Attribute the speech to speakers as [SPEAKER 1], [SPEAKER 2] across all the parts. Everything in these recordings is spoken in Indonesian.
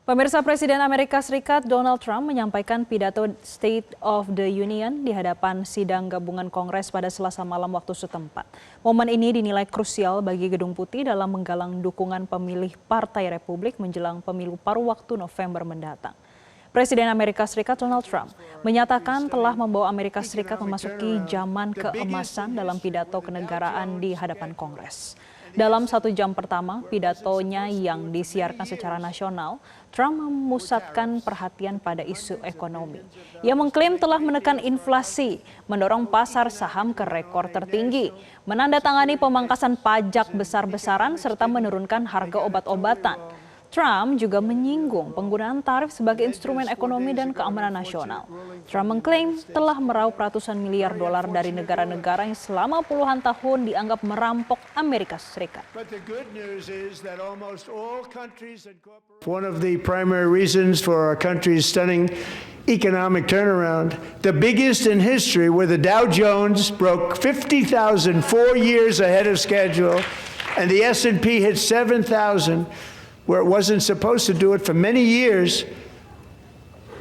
[SPEAKER 1] Pemirsa, Presiden Amerika Serikat Donald Trump menyampaikan pidato State of the Union di hadapan sidang gabungan Kongres pada Selasa malam waktu setempat. Momen ini dinilai krusial bagi Gedung Putih dalam menggalang dukungan pemilih Partai Republik menjelang pemilu paruh waktu November mendatang. Presiden Amerika Serikat Donald Trump menyatakan telah membawa Amerika Serikat memasuki zaman keemasan dalam pidato kenegaraan di hadapan Kongres. Dalam 1 jam pertama pidatonya yang disiarkan secara nasional, Trump memusatkan perhatian pada isu ekonomi. Ia mengklaim telah menekan inflasi, mendorong pasar saham ke rekor tertinggi, menandatangani pemangkasan pajak besar-besaran serta menurunkan harga obat-obatan. Trump juga menyinggung penggunaan tarif sebagai instrumen ekonomi dan keamanan nasional. Trump mengklaim telah meraup ratusan miliar dolar dari negara-negara yang selama puluhan tahun dianggap merampok Amerika Serikat.
[SPEAKER 2] One of the primary reasons for our country's stunning economic turnaround, the biggest in history, where the Dow Jones broke 50,000 4 years ahead of schedule, and the S&P hit 7,000, where it wasn't supposed to do it for many years,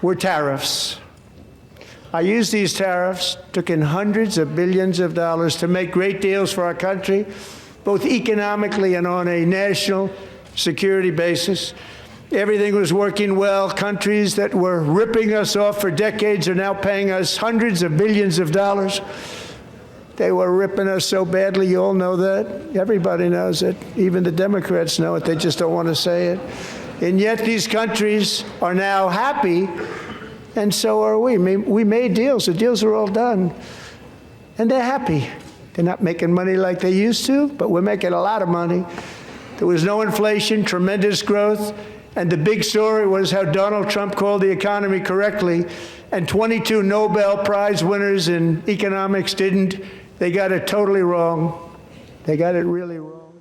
[SPEAKER 2] were tariffs. I used these tariffs, took in hundreds of billions of dollars to make great deals for our country, both economically and on a national security basis. Everything was working well. Countries that were ripping us off for decades are now paying us hundreds of billions of dollars. They were ripping us so badly, you all know that. Everybody knows it. Even the Democrats know it. They just don't want to say it. And yet these countries are now happy, and so are we. We made deals. The deals are all done. And they're happy. They're not making money like they used to, but we're making a lot of money. There was no inflation, tremendous growth, and the big story was how Donald Trump called the economy correctly, and 22 Nobel Prize winners in economics didn't. They got it totally wrong. They got it really wrong.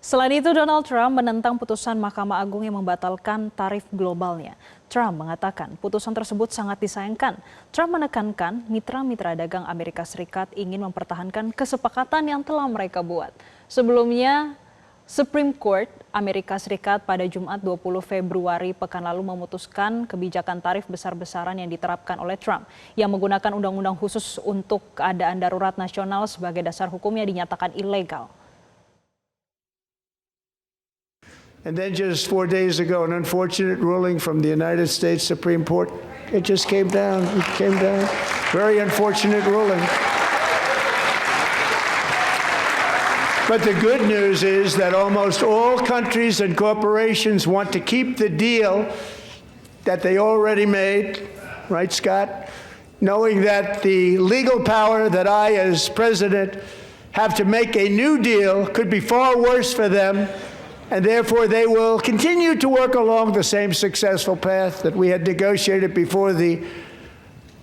[SPEAKER 1] Selain itu, Donald Trump menentang putusan Mahkamah Agung yang membatalkan tarif globalnya. Trump mengatakan putusan tersebut sangat disayangkan. Trump menekankan mitra-mitra dagang Amerika Serikat ingin mempertahankan kesepakatan yang telah mereka buat. Sebelumnya, Supreme Court Amerika Serikat pada Jumat 20 Februari pekan lalu memutuskan kebijakan tarif besar-besaran yang diterapkan oleh Trump yang menggunakan undang-undang khusus untuk keadaan darurat nasional sebagai dasar hukumnya dinyatakan ilegal.
[SPEAKER 2] And then just 4 days ago, an unfortunate ruling from the United States Supreme Court. It just came down. It came down. Very unfortunate ruling. But the good news is that almost all countries and corporations want to keep the deal that they already made, right, Scott? Knowing that the legal power that I, as president, have to make a new deal could be far worse for them, and therefore they will continue to work along the same successful path that we had negotiated before the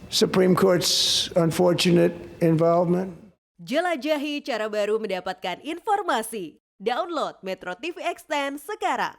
[SPEAKER 2] Supreme Court's unfortunate involvement.
[SPEAKER 3] Jelajahi cara baru mendapatkan informasi. Download Metro TV Extend sekarang.